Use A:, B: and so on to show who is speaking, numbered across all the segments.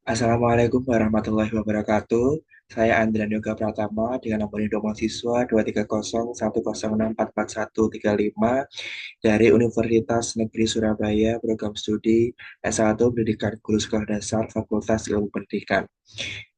A: Assalamualaikum warahmatullahi wabarakatuh. Saya Andrian Yoga Pratama dengan nomor induk mahasiswa 23010644135 dari Universitas Negeri Surabaya, program studi S1 Pendidikan Guru Sekolah Dasar Fakultas Ilmu Pendidikan.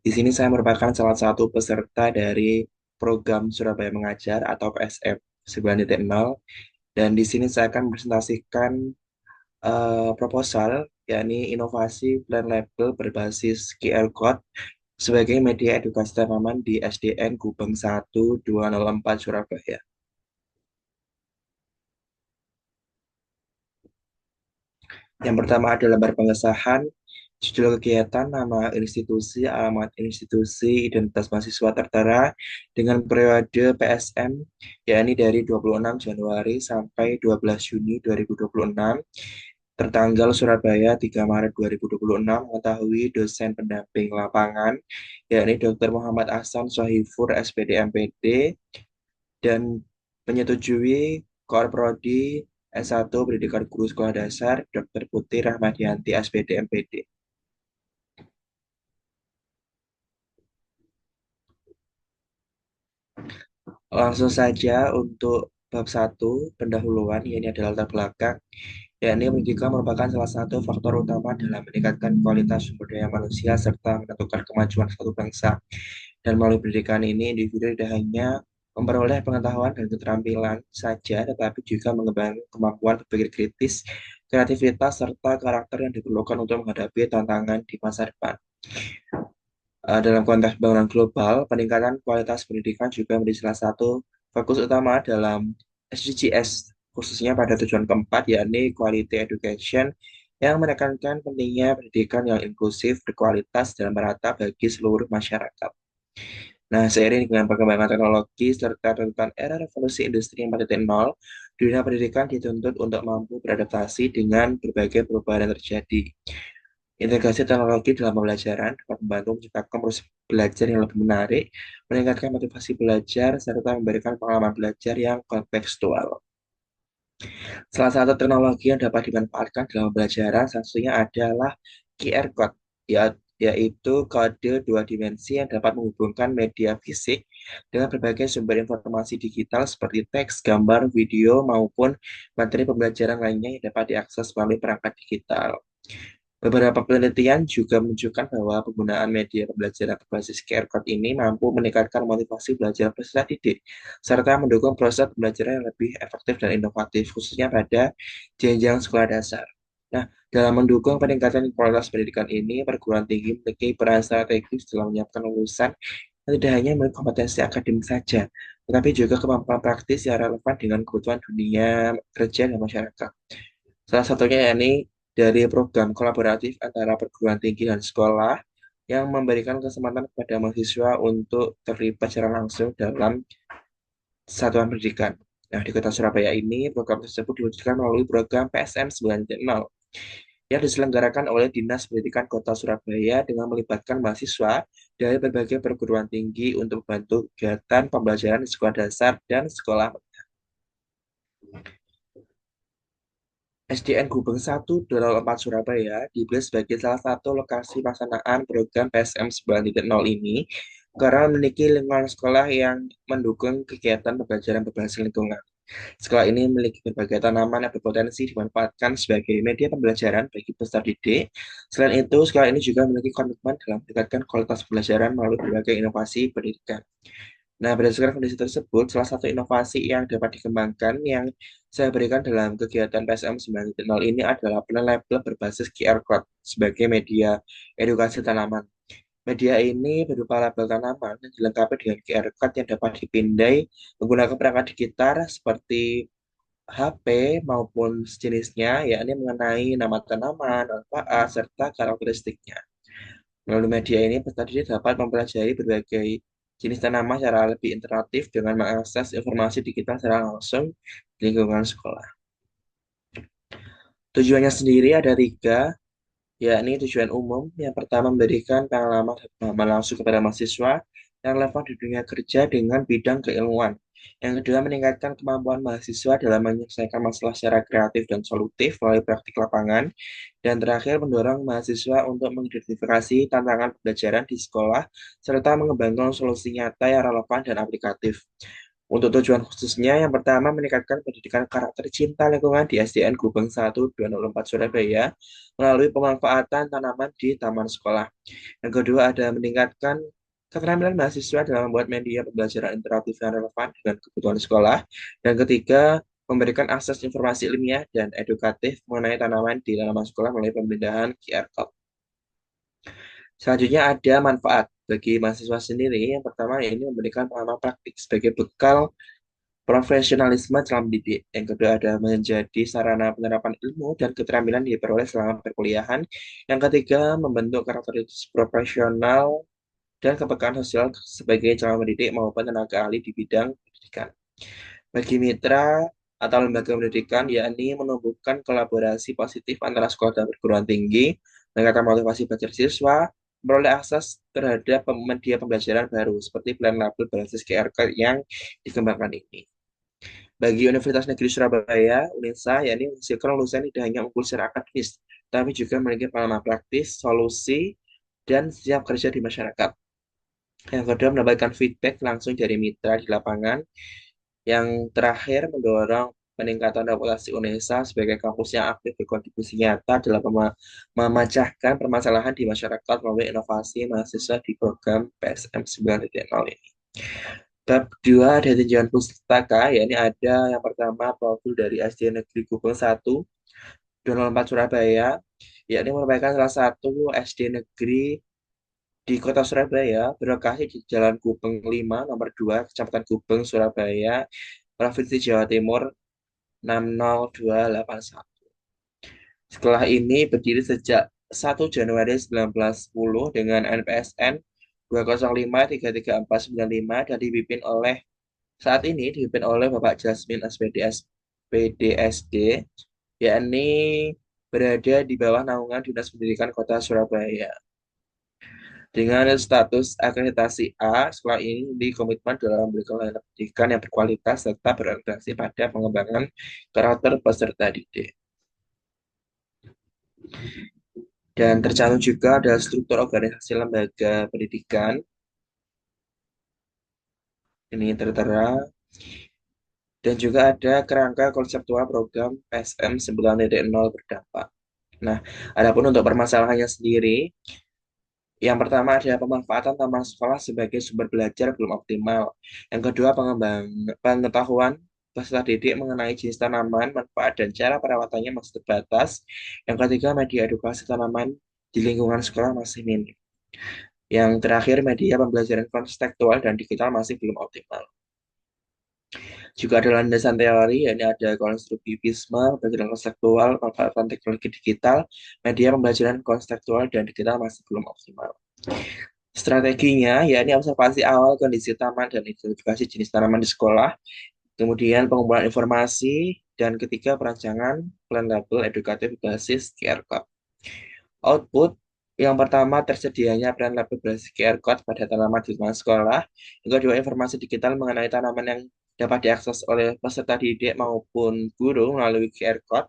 A: Di sini saya merupakan salah satu peserta dari program Surabaya Mengajar atau PSM 9.0, dan di sini saya akan presentasikan proposal, yakni inovasi plan label berbasis QR Code sebagai media edukasi tanaman di SDN Gubeng 1204 Surabaya. Yang pertama ada lembar pengesahan, judul kegiatan, nama institusi, alamat institusi, identitas mahasiswa tertera dengan periode PSM, yakni dari 26 Januari sampai 12 Juni 2026, tertanggal Surabaya 3 Maret 2026, mengetahui dosen pendamping lapangan, yakni Dr. Muhammad Ahsan Sohifur, SPD MPD, dan menyetujui Korprodi S1 Pendidikan Guru Sekolah Dasar Dr. Putri Rahmadianti, SPD MPD. Langsung saja untuk bab satu pendahuluan, ini adalah latar belakang, yakni pendidikan merupakan salah satu faktor utama dalam meningkatkan kualitas sumber daya manusia serta menentukan kemajuan suatu bangsa. Dan melalui pendidikan ini, individu tidak hanya memperoleh pengetahuan dan keterampilan saja, tetapi juga mengembangkan kemampuan berpikir kritis, kreativitas, serta karakter yang diperlukan untuk menghadapi tantangan di masa depan. Dalam konteks pembangunan global, peningkatan kualitas pendidikan juga menjadi salah satu fokus utama dalam SDGs, khususnya pada tujuan keempat, yakni Quality Education, yang menekankan pentingnya pendidikan yang inklusif, berkualitas, dan merata bagi seluruh masyarakat. Nah, seiring dengan perkembangan teknologi serta tuntutan era revolusi industri 4.0, dunia pendidikan dituntut untuk mampu beradaptasi dengan berbagai perubahan yang terjadi. Integrasi teknologi dalam pembelajaran dapat membantu menciptakan proses belajar yang lebih menarik, meningkatkan motivasi belajar, serta memberikan pengalaman belajar yang kontekstual. Salah satu teknologi yang dapat dimanfaatkan dalam pembelajaran salah satunya adalah QR Code, yaitu kode dua dimensi yang dapat menghubungkan media fisik dengan berbagai sumber informasi digital seperti teks, gambar, video, maupun materi pembelajaran lainnya yang dapat diakses melalui perangkat digital. Beberapa penelitian juga menunjukkan bahwa penggunaan media pembelajaran berbasis QR Code ini mampu meningkatkan motivasi belajar peserta didik, serta mendukung proses pembelajaran yang lebih efektif dan inovatif, khususnya pada jenjang sekolah dasar. Nah, dalam mendukung peningkatan kualitas pendidikan ini, perguruan tinggi memiliki peran strategis dalam menyiapkan lulusan yang tidak hanya memiliki kompetensi akademik saja, tetapi juga kemampuan praktis yang relevan dengan kebutuhan dunia kerja dan masyarakat. Salah satunya yakni dari program kolaboratif antara perguruan tinggi dan sekolah yang memberikan kesempatan kepada mahasiswa untuk terlibat secara langsung dalam satuan pendidikan. Nah, di Kota Surabaya ini, program tersebut diwujudkan melalui program PSM 9.0 yang diselenggarakan oleh Dinas Pendidikan Kota Surabaya dengan melibatkan mahasiswa dari berbagai perguruan tinggi untuk membantu kegiatan pembelajaran di sekolah dasar dan sekolah. SDN Gubeng 1 Surabaya dipilih sebagai salah satu lokasi pelaksanaan program PSM 9.0 ini karena memiliki lingkungan sekolah yang mendukung kegiatan pembelajaran berbasis lingkungan. Sekolah ini memiliki berbagai tanaman yang berpotensi dimanfaatkan sebagai media pembelajaran bagi peserta didik. Selain itu, sekolah ini juga memiliki komitmen dalam meningkatkan kualitas pembelajaran melalui berbagai inovasi pendidikan. Nah, berdasarkan kondisi tersebut, salah satu inovasi yang dapat dikembangkan yang saya berikan dalam kegiatan PSM 9.0 ini adalah label berbasis QR Code sebagai media edukasi tanaman. Media ini berupa label tanaman yang dilengkapi dengan QR Code yang dapat dipindai menggunakan perangkat digital seperti HP maupun sejenisnya, yakni mengenai nama tanaman, manfaat, serta karakteristiknya. Melalui media ini, peserta didik dapat mempelajari berbagai jenis tanaman secara lebih interaktif dengan mengakses informasi digital secara langsung di lingkungan sekolah. Tujuannya sendiri ada tiga, yakni tujuan umum. Yang pertama, memberikan pengalaman langsung kepada mahasiswa yang relevan di dunia kerja dengan bidang keilmuan. Yang kedua, meningkatkan kemampuan mahasiswa dalam menyelesaikan masalah secara kreatif dan solutif melalui praktik lapangan. Dan terakhir, mendorong mahasiswa untuk mengidentifikasi tantangan pembelajaran di sekolah, serta mengembangkan solusi nyata yang relevan dan aplikatif. Untuk tujuan khususnya, yang pertama meningkatkan pendidikan karakter cinta lingkungan di SDN Gubeng 1 2004 Surabaya melalui pemanfaatan tanaman di taman sekolah. Yang kedua ada meningkatkan keterampilan mahasiswa dalam membuat media pembelajaran interaktif yang relevan dengan kebutuhan sekolah. Dan ketiga, memberikan akses informasi ilmiah dan edukatif mengenai tanaman di tanaman sekolah melalui pemindahan QR Code. Selanjutnya ada manfaat bagi mahasiswa sendiri. Yang pertama ini memberikan pengalaman praktik sebagai bekal profesionalisme dalam mendidik. Yang kedua ada menjadi sarana penerapan ilmu dan keterampilan yang diperoleh selama perkuliahan. Yang ketiga membentuk karakteristik profesional dan kepekaan sosial sebagai calon pendidik maupun tenaga ahli di bidang pendidikan. Bagi mitra atau lembaga pendidikan, yakni menumbuhkan kolaborasi positif antara sekolah dan perguruan tinggi, meningkatkan motivasi belajar siswa, memperoleh akses terhadap media pembelajaran baru, seperti plan label berbasis QR Code yang dikembangkan ini. Bagi Universitas Negeri Surabaya, UNESA, yakni menghasilkan lulusan tidak hanya unggul secara akademis, tapi juga memiliki pengalaman praktis, solusi, dan siap kerja di masyarakat. Yang kedua, mendapatkan feedback langsung dari mitra di lapangan. Yang terakhir, mendorong peningkatan reputasi UNESA sebagai kampus yang aktif berkontribusi nyata dalam memecahkan permasalahan di masyarakat melalui inovasi mahasiswa di program PSM 9.0 ini. Bab 2 ada tinjauan pustaka, yakni ada yang pertama profil dari SD Negeri Gubeng 1 2004 Surabaya, yakni merupakan salah satu SD negeri di Kota Surabaya, berlokasi di Jalan Gubeng 5, nomor 2, Kecamatan Gubeng, Surabaya, Provinsi Jawa Timur 60281. Sekolah ini berdiri sejak 1 Januari 1910 dengan NPSN 205334495 dan dipimpin oleh saat ini dipimpin oleh Bapak Jasmin SPDSD, yakni berada di bawah naungan Dinas Pendidikan Kota Surabaya. Dengan status akreditasi A, sekolah ini dikomitmen dalam memberikan layanan pendidikan yang berkualitas serta berorientasi pada pengembangan karakter peserta didik. Dan tercantum juga ada struktur organisasi lembaga pendidikan. Ini tertera. Dan juga ada kerangka konseptual program PSM 9.0 berdampak. Nah, adapun untuk permasalahannya sendiri, yang pertama ada pemanfaatan taman sekolah sebagai sumber belajar belum optimal. Yang kedua, pengetahuan peserta didik mengenai jenis tanaman, manfaat, dan cara perawatannya masih terbatas. Yang ketiga, media edukasi tanaman di lingkungan sekolah masih minim. Yang terakhir, media pembelajaran konstekstual dan digital masih belum optimal. Juga ada landasan teori, yakni ada konstruktivisme, pembelajaran konstekstual, pemanfaatan teknologi digital, media pembelajaran konstekstual dan digital masih belum optimal. Strateginya, yakni observasi awal kondisi taman dan identifikasi jenis tanaman di sekolah, kemudian pengumpulan informasi, dan ketiga perancangan plan label edukatif berbasis QR Code. Output yang pertama tersedianya plan label berbasis QR Code pada tanaman di lingkungan sekolah. Yang kedua informasi digital mengenai tanaman yang dapat diakses oleh peserta didik maupun guru melalui QR Code.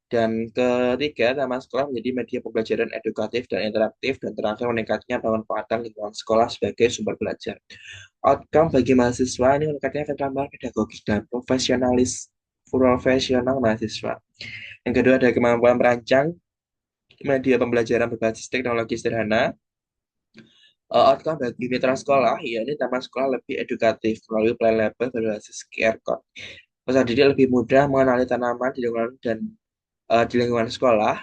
A: Dan ketiga, taman sekolah menjadi media pembelajaran edukatif dan interaktif. Dan terakhir, meningkatnya pemanfaatan lingkungan sekolah sebagai sumber belajar. Outcome bagi mahasiswa ini meningkatnya keterampilan pedagogis dan profesional mahasiswa. Yang kedua, ada kemampuan merancang media pembelajaran berbasis teknologi sederhana. Outcome bagi mitra sekolah, yakni taman sekolah lebih edukatif melalui plan label berbasis QR Code. Peserta didik lebih mudah mengenali tanaman di lingkungan dan di lingkungan sekolah,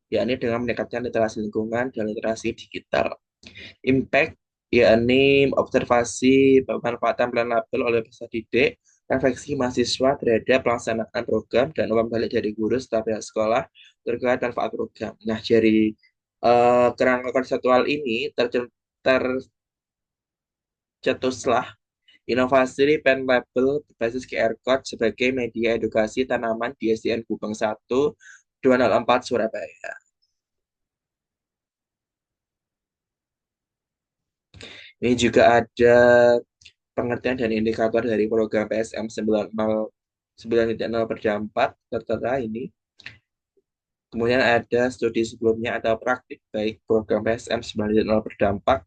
A: yakni dengan meningkatkan literasi lingkungan dan literasi digital. Impact, yakni observasi pemanfaatan plan label oleh peserta didik, refleksi mahasiswa terhadap pelaksanaan program, dan umpan balik dari guru serta pihak sekolah terkait manfaat program. Nah, dari kerangka konseptual ini tercetuslah inovasi pen label berbasis QR Code sebagai media edukasi tanaman di SDN Gubeng 1 204 Surabaya. Ini juga ada pengertian dan indikator dari program PSM 9.0 berdampak tertera ini. Kemudian ada studi sebelumnya atau praktik baik program PSM 9.0 berdampak,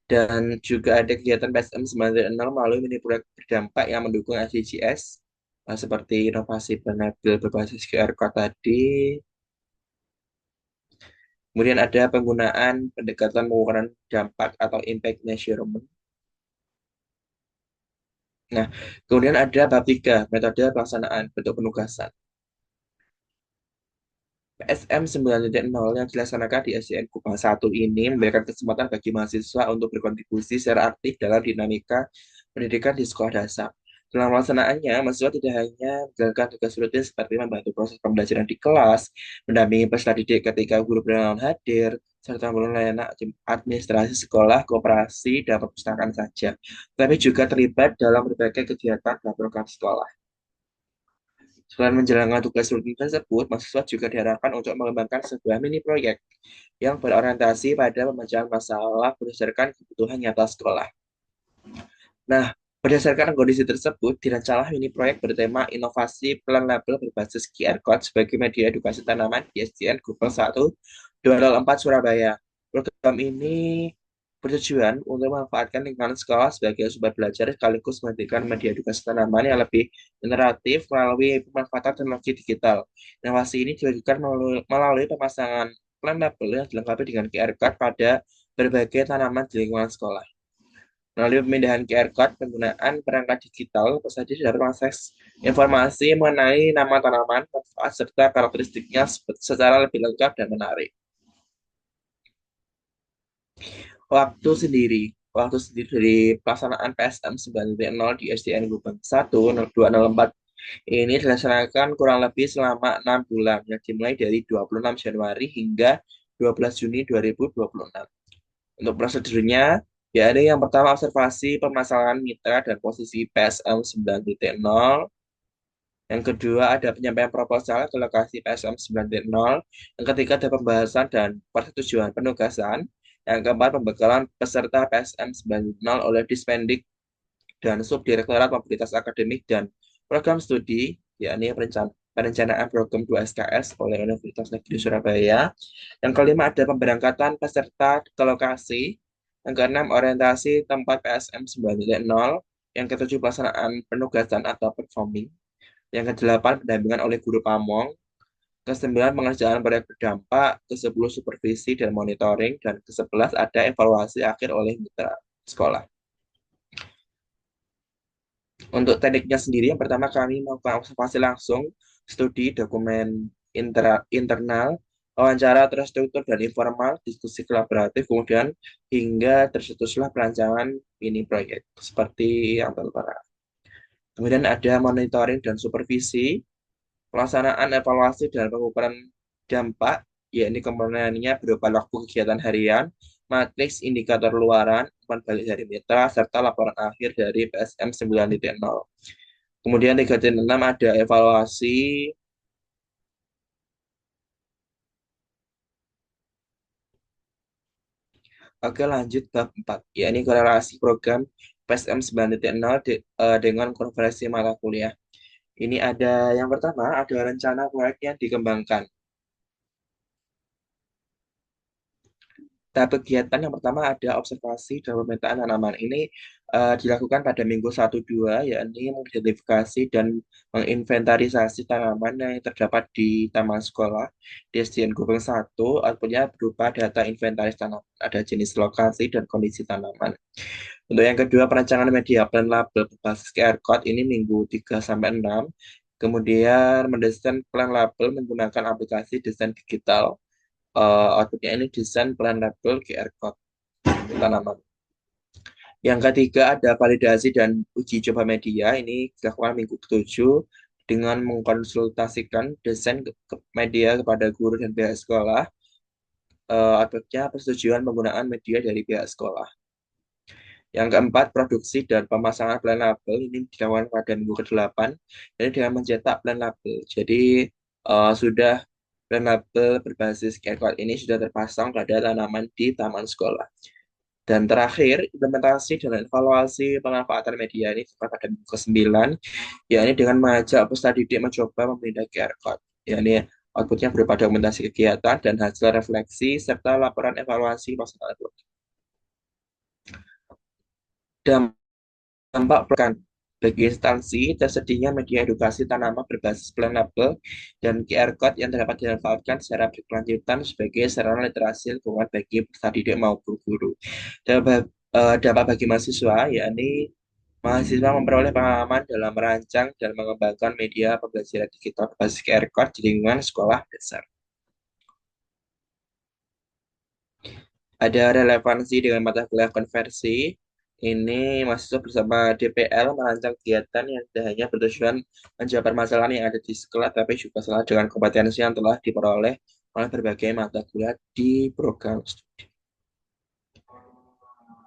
A: dan juga ada kegiatan PSM 9.0 melalui mini proyek berdampak yang mendukung SDGs, seperti inovasi penampilan berbasis QR Code tadi. Kemudian ada penggunaan pendekatan pengukuran dampak atau impact measurement. Nah, kemudian ada bab 3, metode pelaksanaan bentuk penugasan. PSM 9.0 yang dilaksanakan di SDN Kupang 1 ini memberikan kesempatan bagi mahasiswa untuk berkontribusi secara aktif dalam dinamika pendidikan di sekolah dasar. Dalam pelaksanaannya, mahasiswa tidak hanya menjalankan tugas rutin seperti membantu proses pembelajaran di kelas, mendampingi peserta didik ketika guru berhalangan hadir, serta melayani administrasi sekolah, koperasi, dan perpustakaan saja, tapi juga terlibat dalam berbagai kegiatan dan program sekolah. Selain menjalankan tugas rutin tersebut, mahasiswa juga diharapkan untuk mengembangkan sebuah mini proyek yang berorientasi pada pemecahan masalah berdasarkan kebutuhan nyata sekolah. Nah, berdasarkan kondisi tersebut, dirancanglah mini proyek bertema inovasi pelan label berbasis QR Code sebagai media edukasi tanaman di SDN Gubeng 1, 204 Surabaya. Program ini bertujuan untuk memanfaatkan lingkungan sekolah sebagai sumber belajar sekaligus memberikan media edukasi tanaman yang lebih interaktif melalui pemanfaatan teknologi digital. Inovasi ini dilakukan melalui pemasangan pelan label yang dilengkapi dengan QR Code pada berbagai tanaman di lingkungan sekolah. Melalui pemindahan QR Code, penggunaan perangkat digital, peserta dapat mengakses informasi mengenai nama tanaman, manfaat, serta karakteristiknya secara lebih lengkap dan menarik. Waktu sendiri dari pelaksanaan PSM 9.0 di SDN Gubeng 1 0204 ini dilaksanakan kurang lebih selama 6 bulan, yang dimulai dari 26 Januari hingga 12 Juni 2026. Untuk prosedurnya, ya ada yang pertama observasi permasalahan mitra dan posisi PSM 9.0. Yang kedua ada penyampaian proposal ke lokasi PSM 9.0. Yang ketiga ada pembahasan dan persetujuan penugasan. Yang keempat pembekalan peserta PSM 9.0 oleh Dispendik dan Subdirektorat Mobilitas Akademik dan Program Studi, yakni perencanaan program 2 SKS oleh Universitas Negeri Surabaya. Yang kelima ada pemberangkatan peserta ke lokasi. Yang keenam orientasi tempat PSM 9.0. Yang ketujuh pelaksanaan penugasan atau performing. Yang kedelapan pendampingan oleh guru pamong. Kesembilan pengerjaan proyek berdampak. Kesepuluh supervisi dan monitoring. Dan kesebelas ada evaluasi akhir oleh mitra sekolah. Untuk tekniknya sendiri, yang pertama kami melakukan observasi langsung, studi dokumen internal, wawancara terstruktur dan informal, diskusi kolaboratif, kemudian hingga tercetuslah perancangan mini proyek seperti yang tertera. Kemudian ada monitoring dan supervisi, pelaksanaan evaluasi dan pengukuran dampak, yakni komponennya berupa logbook kegiatan harian, matriks indikator luaran, umpan balik dari mitra, serta laporan akhir dari PSM 9.0. Kemudian 3.6 ada evaluasi. Oke, lanjut bab 4, yakni korelasi program PSM 9.0 dengan konferensi mata kuliah. Ini ada yang pertama, ada rencana proyek yang dikembangkan. Tahap kegiatan yang pertama ada observasi dan pemetaan tanaman. Ini dilakukan pada minggu 1-2, yakni mengidentifikasi dan menginventarisasi tanaman yang terdapat di taman sekolah di SDN Gubeng 1. Outputnya berupa data inventaris tanaman, ada jenis, lokasi, dan kondisi tanaman. Untuk yang kedua, perancangan media plan label berbasis QR Code ini minggu 3-6. Kemudian mendesain plan label menggunakan aplikasi desain digital. Outputnya ini desain plan label QR Code tanaman. Yang ketiga ada validasi dan uji coba media. Ini dilakukan minggu ke-7 dengan mengkonsultasikan desain ke media kepada guru dan pihak sekolah. Outputnya persetujuan penggunaan media dari pihak sekolah. Yang keempat, produksi dan pemasangan plan label ini dilakukan pada minggu ke-8. Ini dengan mencetak plan label. Jadi sudah plan label berbasis QR Code ini sudah terpasang pada tanaman di taman sekolah. Dan terakhir, implementasi dan evaluasi pemanfaatan media ini tepat pada buku ke-9, yakni dengan mengajak peserta didik mencoba memindah QR code. Yakni outputnya berupa dokumentasi kegiatan dan hasil refleksi serta laporan evaluasi pelaksanaan program. Dampak pekan bagi instansi tersedianya media edukasi tanaman berbasis plan label dan QR code yang dapat dimanfaatkan secara berkelanjutan sebagai sarana literasi lingkungan bagi peserta didik maupun guru. Dampak bagi mahasiswa, yakni mahasiswa memperoleh pengalaman dalam merancang dan mengembangkan media pembelajaran digital berbasis QR code di lingkungan sekolah dasar. Ada relevansi dengan mata kuliah konversi. Ini mahasiswa bersama DPL merancang kegiatan yang tidak hanya bertujuan menjawab permasalahan yang ada di sekolah, tapi juga salah dengan kompetensi yang telah diperoleh oleh berbagai mata kuliah di program studi.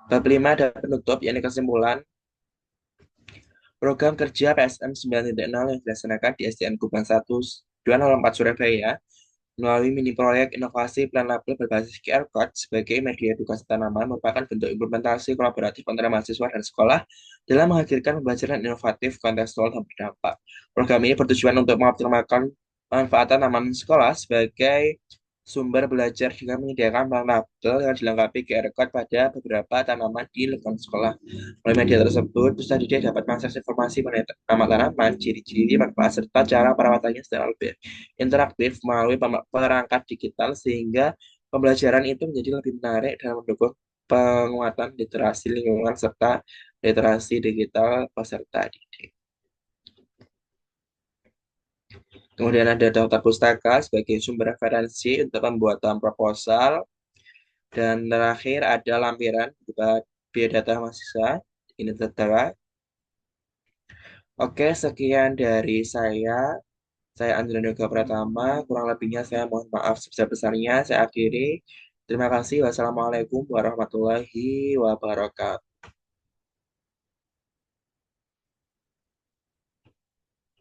A: Bab 5 ada penutup, yakni kesimpulan. Program kerja PSM 9.0 yang dilaksanakan di SDN Kubang 1 204 Surabaya melalui mini proyek inovasi plan label berbasis QR Code sebagai media edukasi tanaman merupakan bentuk implementasi kolaboratif antara mahasiswa dan sekolah dalam menghadirkan pembelajaran inovatif, kontekstual, dan berdampak. Program ini bertujuan untuk mengoptimalkan pemanfaatan tanaman sekolah sebagai sumber belajar dengan menyediakan plan label yang dilengkapi QR Code pada beberapa tanaman di lingkungan sekolah. Melalui media tersebut, peserta didik dapat mengakses informasi mengenai nama tanaman, ciri-ciri, manfaat, serta cara perawatannya secara lebih interaktif melalui perangkat digital sehingga pembelajaran itu menjadi lebih menarik dan mendukung penguatan literasi lingkungan serta literasi digital peserta didik. Kemudian ada daftar pustaka sebagai sumber referensi untuk pembuatan proposal. Dan terakhir ada lampiran berupa biodata mahasiswa. Ini tertera. Oke, sekian dari saya. Saya Andrea Yoga Pratama, kurang lebihnya saya mohon maaf sebesar-besarnya. Saya akhiri. Terima kasih. Wassalamualaikum warahmatullahi wabarakatuh.